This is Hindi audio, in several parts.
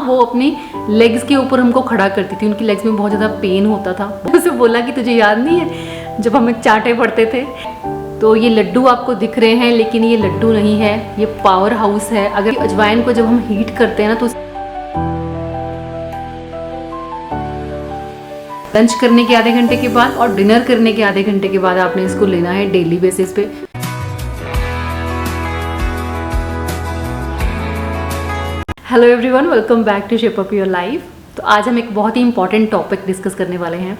वो अपनी लेग्स के ऊपर हमको खड़ा करती थी। उनकी लेग्स में बहुत ज़्यादा पेन होता था। उसे बोला कि तुझे याद नहीं है जब हम चांटे पढ़ते थे। तो ये लड्डू आपको दिख रहे हैं, लेकिन ये लड्डू नहीं है, ये पावर हाउस है। अगर अजवाइन को जब हम हीट करते हैं ना तो लंच करने के आधे घंटे के बाद और डिनर करने के आधे घंटे के बाद आपने इसको लेना है डेली बेसिस पे। Hello everyone, welcome back to shape up your life. तो आज हम एक बहुत ही इंपॉर्टेंट टॉपिक डिस्कस करने वाले हैं।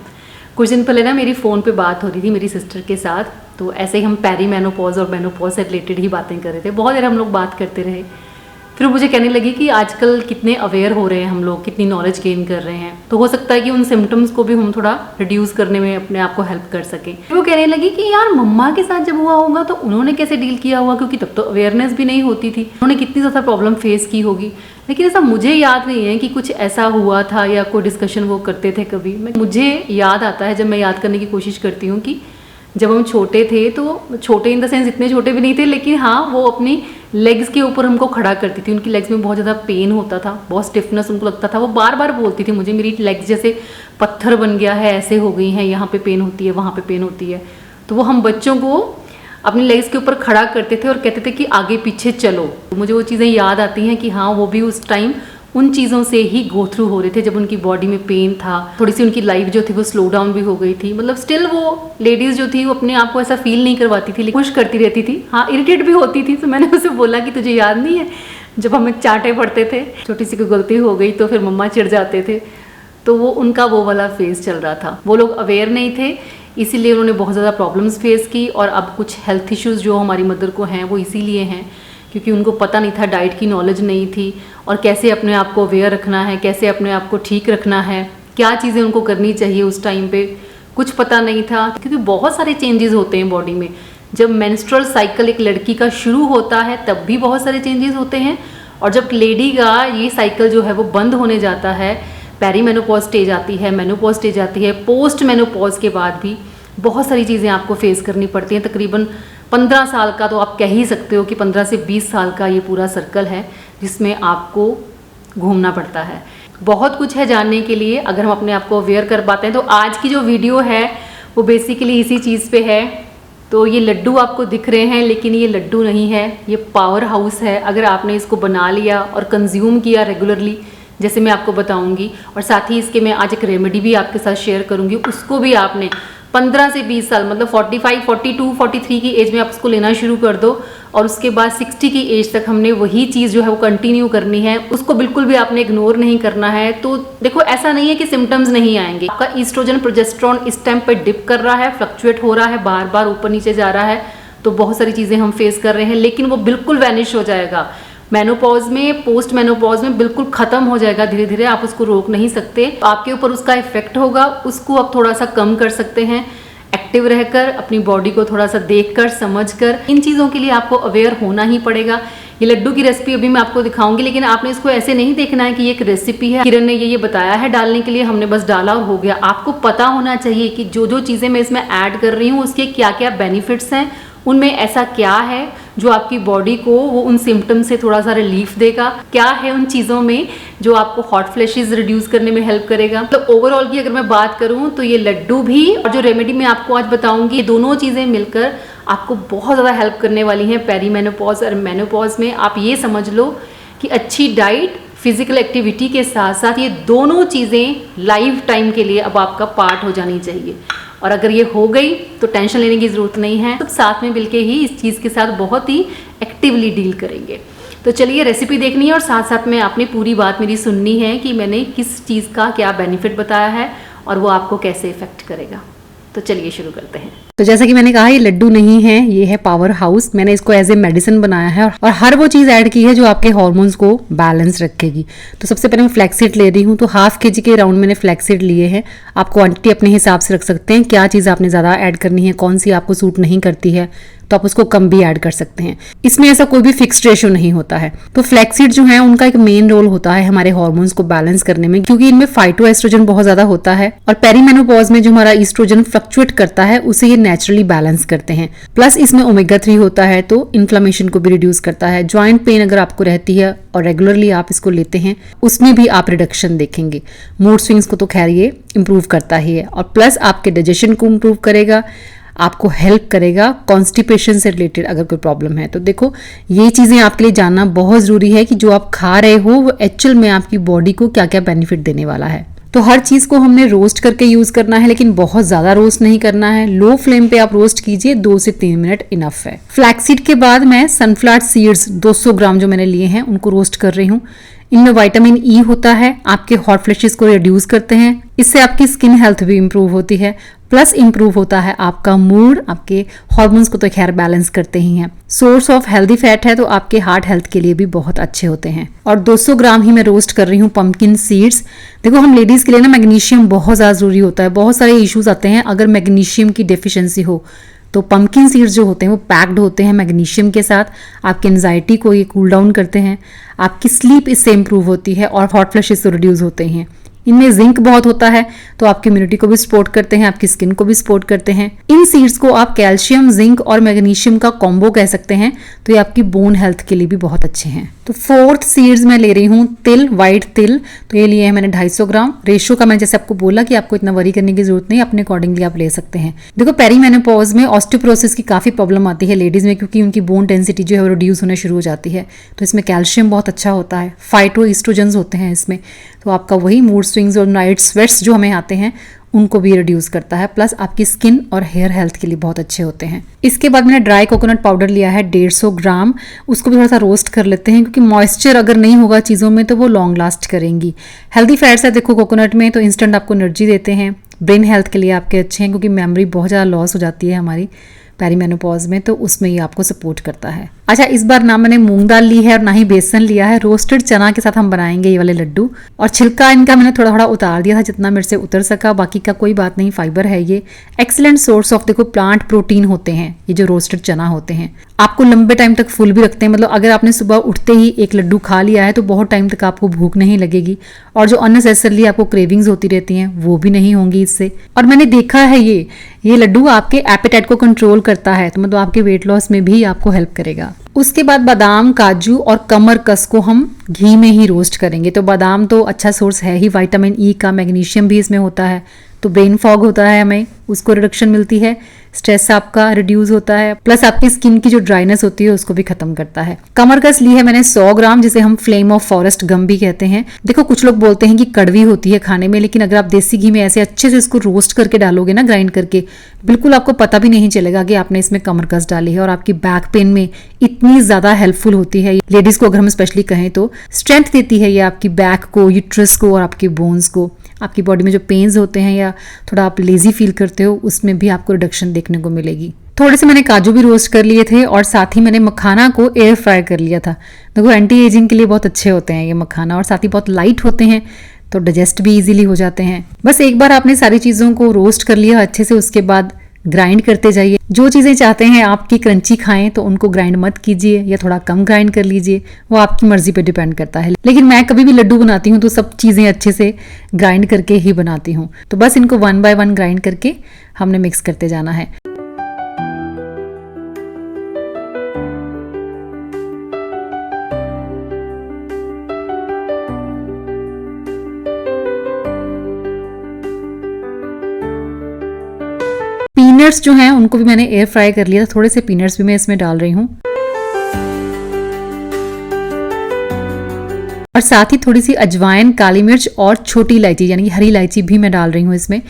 कुछ दिन पहले ना मेरी फ़ोन पे बात हो रही थी मेरी सिस्टर के साथ। तो ऐसे ही हम पेरी मेनोपॉज और मेनोपॉज से रिलेटेड ही बातें कर रहे थे। बहुत देर हम लोग बात करते रहे। फिर मुझे कहने लगी कि आजकल कितने अवेयर हो रहे हैं हम लोग, कितनी नॉलेज गेन कर रहे हैं, तो हो सकता है कि उन सिम्टम्स को भी हम थोड़ा रिड्यूस करने में अपने आप को हेल्प कर सकें। वो कहने लगी कि यार मम्मा के साथ जब हुआ होगा तो उन्होंने कैसे डील किया हुआ, क्योंकि तब तो अवेयरनेस भी नहीं होती थी, उन्होंने कितनी ज़्यादा प्रॉब्लम फेस की होगी। लेकिन ऐसा मुझे याद नहीं है कि कुछ ऐसा हुआ था या कोई डिस्कशन वो करते थे कभी। मुझे याद आता है, जब मैं याद करने की कोशिश करती हूँ, कि जब हम छोटे थे, तो छोटे इन द सेंस इतने छोटे भी नहीं थे, लेकिन हाँ वो अपनी लेग्स के ऊपर हमको खड़ा करती थी। उनकी लेग्स में बहुत ज़्यादा पेन होता था, बहुत स्टिफनेस उनको लगता था। वो बार बार बोलती थी मुझे, मेरी लेग्स जैसे पत्थर बन गया है, ऐसे हो गई हैं, यहाँ पे पेन होती है, वहाँ पे पेन होती है। तो वो हम बच्चों को अपनी लेग्स के ऊपर खड़ा करते थे और कहते थे कि आगे पीछे चलो। तो मुझे वो चीज़ें याद आती हैं कि हाँ वो भी उस टाइम उन चीज़ों से ही गो थ्रू हो रहे थे, जब उनकी बॉडी में पेन था। थोड़ी सी उनकी लाइफ जो थी वो स्लो डाउन भी हो गई थी। मतलब स्टिल वो लेडीज़ जो थी वो अपने आप को ऐसा फील नहीं करवाती थी, लेकिन खुश करती रहती थी। हाँ, इरिटेट भी होती थी। तो मैंने उसे बोला कि तुझे याद नहीं है जब हम चांटे पढ़ते थे, छोटी सी कोई गलती हो गई तो फिर मम्मा चिढ़ जाते थे। तो वो उनका वो वाला फेज चल रहा था। वो लोग अवेयर नहीं थे, इसीलिए उन्होंने बहुत ज़्यादा प्रॉब्लम्स फेस की। और अब कुछ हेल्थ इश्यूज़ जो हमारी मदर को हैं वो इसीलिए हैं क्योंकि उनको पता नहीं था, डाइट की नॉलेज नहीं थी, और कैसे अपने आप को अवेयर रखना है, कैसे अपने आप को ठीक रखना है, क्या चीज़ें उनको करनी चाहिए उस टाइम पे कुछ पता नहीं था। क्योंकि बहुत सारे चेंजेस होते हैं बॉडी में। जब मेंस्ट्रुअल साइकिल एक लड़की का शुरू होता है तब भी बहुत सारे चेंजेस होते हैं, और जब लेडी का ये साइकिल जो है वो बंद होने जाता है, पेरी मेनोपॉज स्टेज आती है, मेनोपॉज स्टेज आती है, पोस्ट मेनोपॉज के बाद भी बहुत सारी चीज़ें आपको फेस करनी पड़ती हैं। तकरीबन 15 साल का, तो आप कह ही सकते हो कि 15 से 20 साल का ये पूरा सर्कल है जिसमें आपको घूमना पड़ता है। बहुत कुछ है जानने के लिए अगर हम अपने आप को अवेयर कर पाते हैं। तो आज की जो वीडियो है वो बेसिकली इसी चीज़ पे है। तो ये लड्डू आपको दिख रहे हैं, लेकिन ये लड्डू नहीं है, ये पावर हाउस है। अगर आपने इसको बना लिया और कंज्यूम किया रेगुलरली, जैसे मैं आपको बताऊंगी, और साथ ही इसके मैं आज एक रेमेडी भी आपके साथ शेयर करूंगी, उसको भी आपने 15 से 20 साल, मतलब 45, 42, 43 की एज में आप उसको लेना शुरू कर दो, और उसके बाद 60 की एज तक हमने वही चीज़ जो है वो कंटिन्यू करनी है। उसको बिल्कुल भी आपने इग्नोर नहीं करना है। तो देखो, ऐसा नहीं है कि सिम्टम्स नहीं आएंगे। आपका ईस्ट्रोजन प्रोजेस्टेरोन इस टाइम पे डिप कर रहा है, फ्लक्चुएट हो रहा है, बार बार ऊपर नीचे जा रहा है, तो बहुत सारी चीज़ें हम फेस कर रहे हैं, लेकिन वो बिल्कुल वैनिश हो जाएगा मेनोपॉज में, पोस्ट मेनोपॉज में बिल्कुल खत्म हो जाएगा धीरे धीरे। आप उसको रोक नहीं सकते, आपके ऊपर उसका इफेक्ट होगा, उसको आप थोड़ा सा कम कर सकते हैं एक्टिव रहकर, अपनी बॉडी को थोड़ा सा देखकर समझकर। इन चीज़ों के लिए आपको अवेयर होना ही पड़ेगा। ये लड्डू की रेसिपी अभी मैं आपको दिखाऊंगी, लेकिन आपने इसको ऐसे नहीं देखना है कि ये एक रेसिपी है, किरण ने ये बताया है डालने के लिए, हमने बस डाला और हो गया। आपको पता होना चाहिए कि जो जो चीज़ें मैं इसमें ऐड कर रही हूँ उसके क्या क्या बेनिफिट्स हैं, उनमें ऐसा क्या है जो आपकी बॉडी को वो उन सिम्टम से थोड़ा सा रिलीफ देगा, क्या है उन चीज़ों में जो आपको हॉट फ्लैशेस रिड्यूस करने में हेल्प करेगा। तो ओवरऑल की अगर मैं बात करूं तो ये लड्डू भी और जो रेमेडी मैं आपको आज बताऊंगी, ये दोनों चीज़ें मिलकर आपको बहुत ज़्यादा हेल्प करने वाली हैं पेरी मेनोपॉज और मेनोपॉज में। आप ये समझ लो कि अच्छी डाइट, फिजिकल एक्टिविटी के साथ साथ ये दोनों चीज़ें लाइफ टाइम के लिए अब आपका पार्ट हो जानी चाहिए। और अगर ये हो गई तो टेंशन लेने की ज़रूरत नहीं है, सब साथ में मिलके ही इस चीज़ के साथ बहुत ही एक्टिवली डील करेंगे। तो चलिए रेसिपी देखनी है, और साथ साथ में आपने पूरी बात मेरी सुननी है कि मैंने किस चीज़ का क्या बेनिफिट बताया है और वो आपको कैसे इफेक्ट करेगा। तो चलिए शुरू करते हैं। तो जैसा कि मैंने कहा, ये लड्डू नहीं है, ये है पावर हाउस। मैंने इसको एज ए मेडिसिन बनाया है और हर वो चीज़ ऐड की है जो आपके हार्मोन्स को बैलेंस रखेगी। तो सबसे पहले मैं फ्लैक्सीड ले रही हूँ, तो ½ kg के राउंड मैंने फ्लैक्सीड लिए हैं। आप क्वांटिटी अपने हिसाब से रख सकते हैं, क्या चीज़ आपने ज़्यादा ऐड करनी है, कौन सी आपको सूट नहीं करती है तो आप उसको कम भी ऐड कर सकते हैं। इसमें ऐसा कोई भी फिक्स्ड रेशो नहीं होता है। तो फ्लैक्सीड जो है उनका एक मेन रोल होता है हमारे हार्मोन्स को बैलेंस करने में, क्योंकि इनमें फाइटोएस्ट्रोजन बहुत ज्यादा होता है, और पेरीमेनोपॉज में जो हमारा ईस्ट्रोजन फ्लक्चुएट करता है उसे ये नेचुरली बैलेंस करते हैं। प्लस इसमें ओमेगा 3 होता है तो इन्फ्लेमेशन को भी रिड्यूस करता है। जॉइंट पेन अगर आपको रहती है और रेगुलरली आप इसको लेते हैं उसमें भी आप रिडक्शन देखेंगे। मूड स्विंग्स को तो खैर ये इंप्रूव करता ही है, और प्लस आपके डाइजेशन को इंप्रूव करेगा, आपको हेल्प करेगा कॉन्स्टिपेशन से रिलेटेड अगर कोई प्रॉब्लम है तो। देखो ये चीज़ें आपके लिए जानना बहुत ज़रूरी है कि जो आप खा रहे हो वो एक्चुअल में आपकी बॉडी को क्या क्या बेनिफिट देने वाला है। तो हर चीज़ को हमने रोस्ट करके यूज़ करना है, लेकिन बहुत ज़्यादा रोस्ट नहीं करना है। लो फ्लेम पे आप रोस्ट कीजिए, 2 से 3 मिनट इनफ है। फ्लैक्सीड के बाद मैं सनफ्लावर सीड्स 200 ग्राम जो मैंने लिए हैं उनको रोस्ट कर रही हूँ। इनमें विटामिन ई होता है, आपके हॉट फ्लैशेस को रिड्यूस करते हैं, इससे आपकी स्किन हेल्थ भी इंप्रूव होती है। प्लस इंप्रूव होता है आपका मूड, आपके हार्मोन्स को तो खैर बैलेंस करते ही हैं। सोर्स ऑफ हेल्दी फैट है तो आपके हार्ट हेल्थ के लिए भी बहुत अच्छे होते हैं। और 200 ग्राम ही मैं रोस्ट कर रही हूँ पंपकिन सीड्स। देखो हम लेडीज के लिए ना मैग्नीशियम बहुत ज़्यादा जरूरी होता है। बहुत सारे इश्यूज आते हैं अगर मैग्नीशियम की डेफिशिएंसी हो तो पंपकिन सीड्स जो होते हैं वो पैक्ड होते हैं मैग्नीशियम के साथ। आपकी एंजाइटी को ये कूल डाउन करते हैं, आपकी स्लीप इससे इंप्रूव होती है और हॉट फ्लैशेस तो रिड्यूस होते हैं। इनमें जिंक बहुत होता है तो आपकी इम्यूनिटी को भी सपोर्ट करते हैं, आपकी स्किन को भी सपोर्ट करते हैं। इन सीड्स को आप कैल्शियम, जिंक और मैग्नीशियम का कॉम्बो कह सकते हैं, तो ये आपकी बोन हेल्थ के लिए भी बहुत अच्छे हैं। तो 4th सीड्स मैं ले रही हूँ तिल, व्हाइट तिल। तो ये लिए हैं मैंने 250 ग्राम। रेशो का मैं जैसे आपको बोला कि आपको इतना वरी करने की जरूरत नहीं, अपने अकॉर्डिंगली आप ले सकते हैं। देखो पेरीमेनोपॉज में ऑस्टियोपोरोसिस की काफी प्रॉब्लम आती है लेडीज में, क्योंकि उनकी बोन डेंसिटी जो है वो रिड्यूस होना शुरू हो जाती है। तो इसमें कैल्शियम बहुत अच्छा होता है, फाइटो ईस्ट्रोजन्स होते हैं इसमें, तो आपका वही मूड स्विंग्स और नाइट स्वेट्स जो हमें आते हैं उनको भी रिड्यूस करता है। प्लस आपकी स्किन और हेयर हेल्थ के लिए बहुत अच्छे होते हैं। इसके बाद मैंने ड्राई कोकोनट पाउडर लिया है 150 ग्राम। उसको भी थोड़ा सा रोस्ट कर लेते हैं, क्योंकि मॉइस्चर अगर नहीं होगा चीज़ों में तो वो लॉन्ग लास्ट करेंगी। हेल्दी फैट्स है देखो कोकोनट में, तो इंस्टेंट आपको एनर्जी देते हैं। ब्रेन हेल्थ के लिए आपके अच्छे हैं, क्योंकि मेमोरी बहुत ज़्यादा लॉस हो जाती है हमारी पेरीमेनोपॉज में, तो उसमें ये आपको सपोर्ट करता है। अच्छा, इस बार ना मैंने मूंग दाल ली है और ना ही बेसन लिया है। रोस्टेड चना के साथ हम बनाएंगे ये वाले लड्डू। और छिलका इनका मैंने थोड़ा थोड़ा उतार दिया था, जितना मेरे से उतर सका। बाकी का कोई बात नहीं, फाइबर है ये। एक्सीलेंट सोर्स ऑफ देखो प्लांट प्रोटीन होते हैं ये जो रोस्टेड चना होते हैं। आपको लंबे टाइम तक फुल भी रखते हैं, मतलब अगर आपने सुबह उठते ही एक लड्डू खा लिया है तो बहुत टाइम तक आपको भूख नहीं लगेगी, और जो अननेसेसरली आपको क्रेविंग्स होती रहती हैं वो भी नहीं होंगी इससे। और मैंने देखा है ये लड्डू आपके एपेटाइट को कंट्रोल करता है, तो मतलब आपके वेट लॉस में भी आपको हेल्प करेगा। उसके बाद बादाम, काजू और कमरकस को हम घी में ही रोस्ट करेंगे। तो बादाम तो अच्छा सोर्स है ही विटामिन ई का, मैग्नीशियम भी इसमें होता है, तो ब्रेन फॉग होता है हमें उसको रिडक्शन मिलती है, स्ट्रेस आपका रिड्यूस होता है, प्लस आपकी स्किन की जो ड्राइनेस होती है उसको भी खत्म करता है। कमरकस ली है मैंने 100 ग्राम, जिसे हम फ्लेम ऑफ फॉरेस्ट गम भी कहते हैं। देखो कुछ लोग बोलते हैं कि कड़वी होती है खाने में, लेकिन अगर आप देसी घी में ऐसे अच्छे से इसको रोस्ट करके डालोगे ना, ग्राइंड करके, बिल्कुल आपको पता भी नहीं चलेगा कि आपने इसमें कमरकस डाली है। और आपकी बैक पेन में इतनी ज्यादा हेल्पफुल होती है लेडीज को, अगर हम स्पेशली कहें तो स्ट्रेंथ देती है ये आपकी बैक को, यूट्रस को और आपके बोन्स को। आपकी बॉडी में जो पेन्स होते हैं या थोड़ा आप लेजी फील करते हो उसमें भी आपको रिडक्शन देखने को मिलेगी। थोड़े से मैंने काजू भी रोस्ट कर लिए थे, और साथ ही मैंने मखाना को एयर फ्राई कर लिया था। देखो एंटी एजिंग के लिए बहुत अच्छे होते हैं ये मखाना, और साथ ही बहुत लाइट होते हैं तो डाइजेस्ट भी इजीली हो जाते हैं। बस एक बार आपने सारी चीज़ों को रोस्ट कर लिया अच्छे से, उसके बाद ग्राइंड करते जाइए। जो चीज़ें चाहते हैं आपकी क्रंची खाएं तो उनको ग्राइंड मत कीजिए, या थोड़ा कम ग्राइंड कर लीजिए, वो आपकी मर्जी पे डिपेंड करता है। लेकिन मैं कभी भी लड्डू बनाती हूँ तो सब चीज़ें अच्छे से ग्राइंड करके ही बनाती हूँ। तो बस इनको 1 बाय 1 ग्राइंड करके हमने मिक्स करते जाना है। पीनट्स जो हैं उनको भी मैंने एयर फ्राई कर लिया था, थोड़े से पीनट्स भी मैं इसमें डाल रही हूँ। और साथ ही थोड़ी सी अजवाइन, काली मिर्च और छोटी इलायची यानी कि हरी इलायची भी मैं डाल रही हूँ इसमें।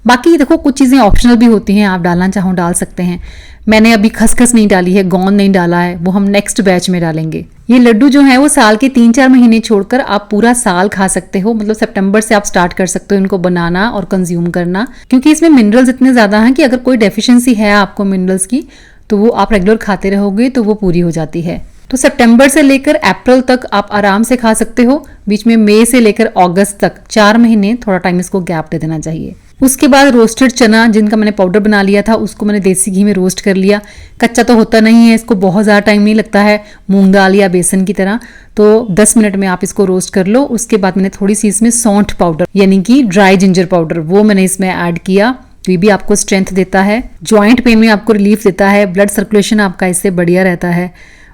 बाकी देखो कुछ चीज़ें ऑप्शनल भी होती हैं, आप डालना चाहो डाल सकते हैं। मैंने अभी खसखस नहीं डाली है, गोंद नहीं डाला है, वो हम नेक्स्ट बैच में डालेंगे। ये लड्डू जो है वो साल के 3-4 महीने छोड़कर आप पूरा साल खा सकते हो। मतलब सितंबर से आप स्टार्ट कर सकते हो इनको बनाना और कंज्यूम करना, क्योंकि इसमें मिनरल्स इतने ज़्यादा हैं कि अगर कोई डेफिशिएंसी है आपको मिनरल्स की तो वो आप रेगुलर खाते रहोगे तो वो पूरी हो जाती है। तो सितंबर से लेकर अप्रैल तक आप आराम से खा सकते हो। बीच में मई से लेकर अगस्त तक 4 महीने थोड़ा टाइम इसको गैप दे देना चाहिए। उसके बाद रोस्टेड चना जिनका मैंने पाउडर बना लिया था उसको मैंने देसी घी में रोस्ट कर लिया। कच्चा तो होता नहीं है, इसको बहुत ज़्यादा टाइम नहीं लगता है मूंग दाल या बेसन की तरह, तो 10 मिनट में आप इसको रोस्ट कर लो। उसके बाद मैंने थोड़ी सी इसमें सौंठ पाउडर यानी कि ड्राई जिंजर पाउडर वो मैंने इसमें ऐड किया, तो ये भी आपको स्ट्रेंथ देता है, जॉइंट पेन में आपको रिलीफ देता है, ब्लड सर्कुलेशन आपका इससे बढ़िया रहता है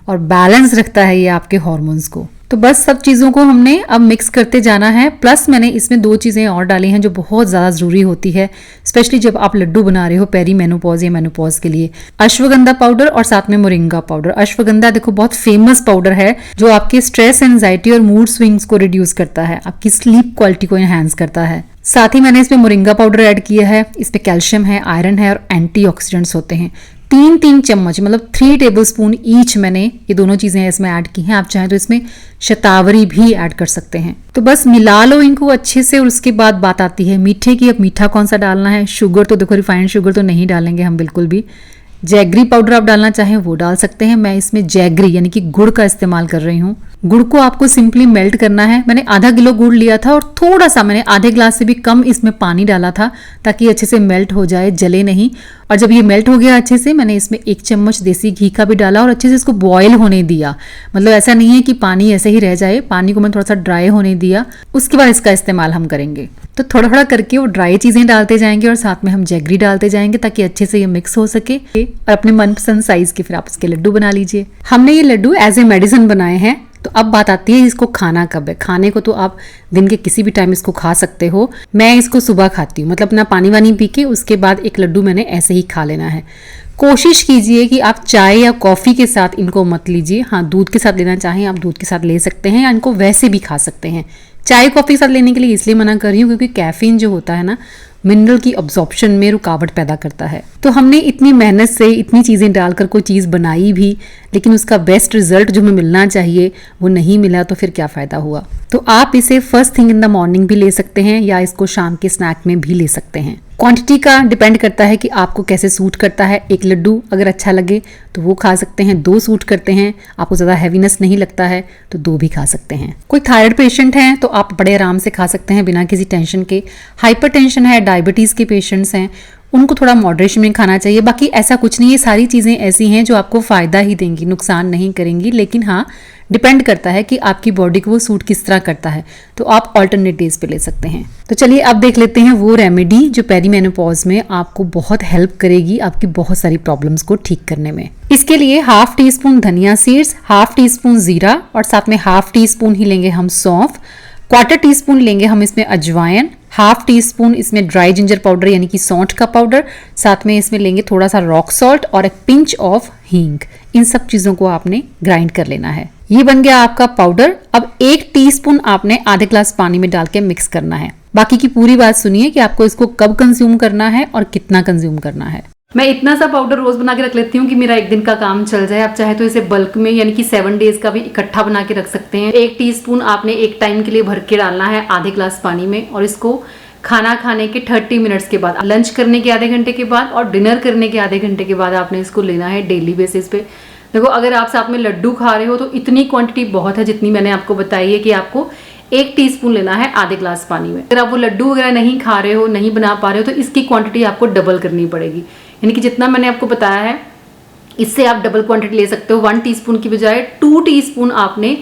और बैलेंस रखता है ये आपके हार्मोन्स को। तो बस सब चीज़ों को हमने अब मिक्स करते जाना है। प्लस मैंने इसमें 2 चीज़ें और डाली हैं जो बहुत ज़्यादा ज़रूरी होती है, स्पेशली जब आप लड्डू बना रहे हो पेरी मेनोपॉज या मेनोपॉज के लिए। अश्वगंधा पाउडर और साथ में मोरिंगा पाउडर। अश्वगंधा देखो बहुत फेमस पाउडर है जो आपके स्ट्रेस, एंजाइटी और मूड स्विंग्स को रिड्यूस करता है, आपकी स्लीप क्वालिटी को एनहांस करता है। साथ ही मैंने इसमें मोरिंगा पाउडर ऐड किया है। इसमें कैल्शियम है, आयरन है और एंटीऑक्सीडेंट्स होते हैं। 3 चम्मच मतलब 3 टेबलस्पून ईच मैंने ये दोनों चीजें इसमें ऐड की हैं। आप चाहें तो इसमें शतावरी भी ऐड कर सकते हैं। तो बस मिला लो इनको अच्छे से और उसके बाद बात आती है मीठे की। अब मीठा कौन सा डालना है? शुगर तो देखो रिफाइंड शुगर तो नहीं डालेंगे हम बिल्कुल भी। जैगरी पाउडर आप डालना चाहें वो डाल सकते हैं। मैं इसमें जैगरी यानी कि गुड़ का इस्तेमाल कर रही हूँ। गुड़ को आपको सिंपली मेल्ट करना है। मैंने आधा किलो गुड़ लिया था और थोड़ा सा मैंने आधे ग्लास से भी कम इसमें पानी डाला था ताकि अच्छे से मेल्ट हो जाए, जले नहीं। और जब ये मेल्ट हो गया अच्छे से, मैंने इसमें 1 चम्मच देसी घी का भी डाला और अच्छे से इसको बॉयल होने दिया। मतलब ऐसा नहीं है कि पानी ऐसे ही रह जाए, पानी को मैंने थोड़ा सा ड्राई होने दिया, उसके बाद इसका इस्तेमाल हम करेंगे। तो थोड़ा थोड़ा करके वो ड्राई चीज़ें डालते जाएंगे और साथ में हम जैगरी डालते जाएंगे ताकि अच्छे से ये मिक्स हो सके। और अपने मनपसंद साइज के फिर आप इसके लड्डू बना लीजिए। हमने ये लड्डू एज ए मेडिसिन बनाए हैं। तो अब बात आती है इसको खाना कब है। खाने को तो आप दिन के किसी भी टाइम इसको खा सकते हो। मैं इसको सुबह खाती हूँ, मतलब अपना पानी वानी पी के उसके बाद एक लड्डू मैंने ऐसे ही खा लेना है। कोशिश कीजिए कि आप चाय या कॉफ़ी के साथ इनको मत लीजिए। हाँ, दूध के साथ लेना चाहें आप दूध के साथ ले सकते हैं या इनको वैसे भी खा सकते हैं। चाय कॉफ़ी के साथ लेने के लिए इसलिए मना कर रही हूँ क्योंकि कैफीन जो होता है ना, मिनरल की अब्जॉर्प्शन में रुकावट पैदा करता है। तो हमने इतनी मेहनत से इतनी चीज़ें डालकर कोई चीज़ बनाई भी, लेकिन उसका बेस्ट रिजल्ट जो हमें मिलना चाहिए वो नहीं मिला, तो फिर क्या फ़ायदा हुआ। तो आप इसे first thing in the morning भी ले सकते हैं या इसको शाम के स्नैक में भी ले सकते हैं। क्वांटिटी का डिपेंड करता है कि आपको कैसे सूट करता है। एक लड्डू अगर अच्छा लगे तो वो खा सकते हैं, 2 सूट करते हैं, आपको ज़्यादा हैवीनेस नहीं लगता है तो 2 भी खा सकते हैं। कोई थायराइड पेशेंट हैं तो आप बड़े आराम से खा सकते हैं बिना किसी टेंशन के। हाइपरटेंशन है, डायबिटीज़ के पेशेंट्स हैं, उनको थोड़ा मॉडरेशन में खाना चाहिए। बाकी ऐसा कुछ नहीं है, सारी चीज़ें ऐसी हैं जो आपको फ़ायदा ही देंगी, नुकसान नहीं करेंगी। लेकिन हाँ, डिपेंड करता है कि आपकी बॉडी को वो सूट किस तरह करता है, तो आप ऑल्टरनेट डेज पे ले सकते हैं। तो चलिए अब देख लेते हैं वो रेमेडी जो पेरीमेनोपॉज में आपको बहुत हेल्प करेगी आपकी बहुत सारी प्रॉब्लम्स को ठीक करने में। इसके लिए 1/2 टीस्पून धनिया सीड्स, 1/2 टीस्पून जीरा और साथ में 1/2 टीस्पून ही लेंगे हम सौंफ, 1/4 टीस्पून लेंगे हम इसमें अजवाइन, 1/2 टीस्पून इसमें ड्राई जिंजर पाउडर यानी कि सौंठ का पाउडर, साथ में इसमें लेंगे थोड़ा सा रॉक सॉल्ट और एक पिंच ऑफ हींग। इन सब चीज़ों को आपने ग्राइंड कर लेना है। ये बन गया आपका पाउडर। अब 1 टीस्पून आपने आधे ग्लास पानी में डाल के मिक्स करना है। बाकी की पूरी बात सुनिए कि आपको इसको कब कंज्यूम करना है और कितना कंज्यूम करना है। मैं इतना सा पाउडर रोज बना के रख लेती हूँ कि मेरा 1 दिन का काम चल जाए। आप चाहे तो इसे बल्क में यानी कि 7 डेज का भी इकट्ठा बना के रख सकते हैं। 1 टीस्पून आपने एक टाइम के लिए भर के डालना है आधे ग्लास पानी में, और इसको खाना खाने के 30 मिनट्स के बाद, लंच करने के आधे घंटे के बाद और डिनर करने के आधे घंटे के बाद आपने इसको लेना है डेली बेसिस पे। देखो, अगर आप साथ में लड्डू खा रहे हो तो इतनी क्वांटिटी बहुत है जितनी मैंने आपको बताई है कि आपको 1 टीस्पून लेना है आधे ग्लास पानी में। अगर आप वो लड्डू वगैरह नहीं खा रहे हो, नहीं बना पा रहे हो, तो इसकी क्वांटिटी आपको डबल करनी पड़ेगी। यानी कि जितना मैंने आपको बताया है इससे आप डबल क्वांटिटी ले सकते हो। 1 टीस्पून की बजाय 2 टीस्पून आपने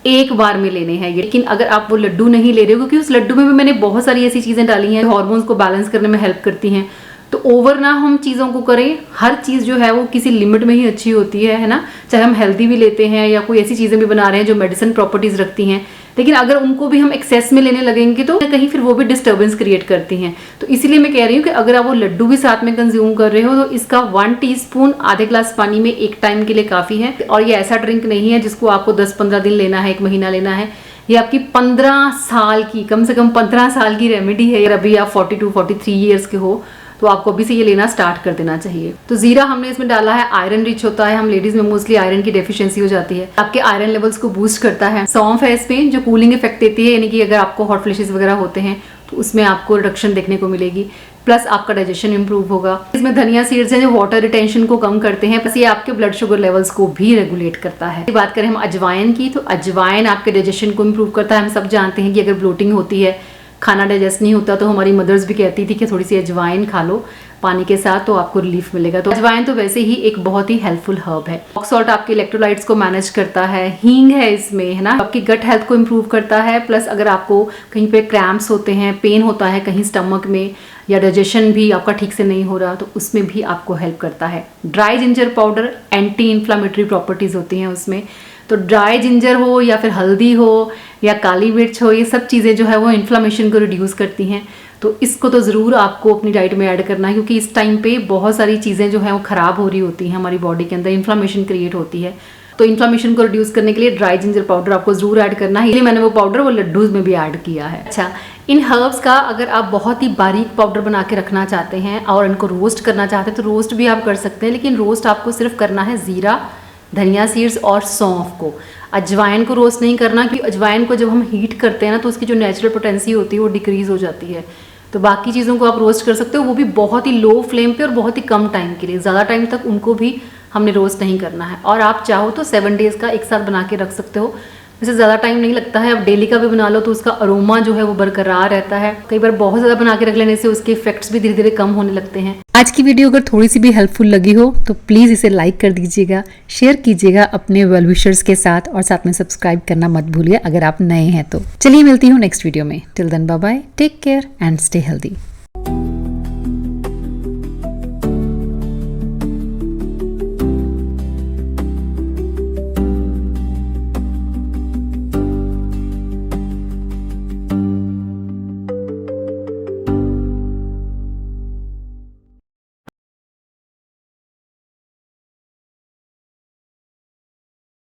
एक बार में लेने हैं। लेकिन अगर आप वो लड्डू नहीं ले रहे हो, क्योंकि उस लड्डू में भी मैंने बहुत सारी ऐसी चीजें डाली हैं हार्मोन्स को बैलेंस करने में हेल्प करती हैं, तो ओवर ना हम चीज़ों को करें। हर चीज़ जो है वो किसी लिमिट में ही अच्छी होती है ना। चाहे हम हेल्दी भी लेते हैं या कोई ऐसी चीज़ें भी बना रहे हैं जो मेडिसिन प्रॉपर्टीज रखती हैं, लेकिन अगर उनको भी हम एक्सेस में लेने लगेंगे तो कहीं फिर वो भी डिस्टर्बेंस क्रिएट करती हैं। तो इसीलिए मैं कह रही हूँ कि अगर आप वो लड्डू भी साथ में कंज्यूम कर रहे हो तो इसका 1 टीस्पून आधे ग्लास पानी में एक टाइम के लिए काफ़ी है। और ये ऐसा ड्रिंक नहीं है जिसको आपको 10-15 दिन लेना है, 1 महीना लेना है। ये आपकी 15 साल की, कम से कम 15 साल की रेमेडी है। अभी आप 42-43 ईयर्स के हो तो आपको अभी से ये लेना स्टार्ट कर देना चाहिए। तो जीरा हमने इसमें डाला है, आयरन रिच होता है। हम लेडीज में मोस्टली आयरन की डेफिशिएंसी हो जाती है, आपके आयरन लेवल्स को बूस्ट करता है। सौंफ है इसमें जो कूलिंग इफेक्ट देती है, यानी कि अगर आपको हॉट फ्लैशेस वगैरह होते हैं तो उसमें आपको रिडक्शन देखने को मिलेगी, प्लस आपका डाइजेशन इंप्रूव होगा। इसमें धनिया सीड्स हैं जो वाटर रिटेंशन को कम करते हैं, प्लस ये आपके ब्लड शुगर लेवल्स को भी रेगुलेट करता है। बात करें हम अजवाइन की, तो अजवाइन आपके डाइजेशन को इंप्रूव करता है। हम सब जानते हैं कि अगर ब्लोटिंग होती है, खाना डाइजेस्ट नहीं होता, तो हमारी मदर्स भी कहती थी कि थोड़ी सी अजवाइन खा लो पानी के साथ तो आपको रिलीफ मिलेगा। तो अजवाइन तो वैसे ही एक बहुत ही हेल्पफुल हर्ब है। रॉक सॉल्ट आपके इलेक्ट्रोलाइट्स को मैनेज करता है, हींग है इसमें, है ना, आपकी गट हेल्थ को इम्प्रूव करता है। प्लस अगर आपको कहीं पे क्रैम्प्स होते हैं, पेन होता है कहीं स्टमक में, या डाइजेशन भी आपका ठीक से नहीं हो रहा, तो उसमें भी आपको हेल्प करता है। Dry ginger powder anti inflammatory properties होती हैं उसमें, तो ड्राई जिंजर हो या फिर हल्दी हो या काली मिर्च हो, ये सब चीज़ें जो है वो इन्फ्लामेशन को रिड्यूस करती हैं। तो इसको तो ज़रूर आपको अपनी डाइट में ऐड करना है, क्योंकि इस टाइम पे बहुत सारी चीज़ें जो हैं वो ख़राब हो रही होती हैं, हमारी बॉडी के अंदर इन्फ्लामेशन क्रिएट होती है। तो इन्फ्लामेशन को रिड्यूस करने के लिए ड्राई जिंजर पाउडर आपको ज़रूर ऐड करना है। इसलिए मैंने वो पाउडर वो लड्डूज़ में भी ऐड किया है। अच्छा, इन हर्ब्स का अगर आप बहुत ही बारीक पाउडर बना के रखना चाहते हैं और इनको रोस्ट करना चाहते हैं तो रोस्ट भी आप कर सकते हैं, लेकिन रोस्ट आपको सिर्फ करना है ज़ीरा, धनिया सीड्स और सौंफ को। अजवाइन को रोस्ट नहीं करना, क्योंकि अजवाइन को जब हम हीट करते हैं ना तो उसकी जो नेचुरल पोटेंसी होती है वो डिक्रीज़ हो जाती है। तो बाकी चीज़ों को आप रोस्ट कर सकते हो, वो भी बहुत ही लो फ्लेम पे और बहुत ही कम टाइम के लिए, ज़्यादा टाइम तक उनको भी हमने रोस्ट नहीं करना है। और आप चाहो तो 7 डेज़ का एक साथ बना के रख सकते हो, वैसे ज़्यादा टाइम नहीं लगता है। अब डेली का भी बना लो तो उसका अरोमा जो है वो बरकरार रहता है। कई बार बहुत ज़्यादा बना के रख लेने से उसके इफेक्ट्स भी धीरे धीरे कम होने लगते हैं। आज की वीडियो अगर थोड़ी सी भी हेल्पफुल लगी हो तो प्लीज़ इसे लाइक कर दीजिएगा, शेयर कीजिएगा अपने वेल विशर्स के साथ, और साथ में सब्सक्राइब करना मत भूलिए अगर आप नए हैं तो। चलिए मिलती हूँ नेक्स्ट वीडियो में। Till then bye bye, take care and stay healthy.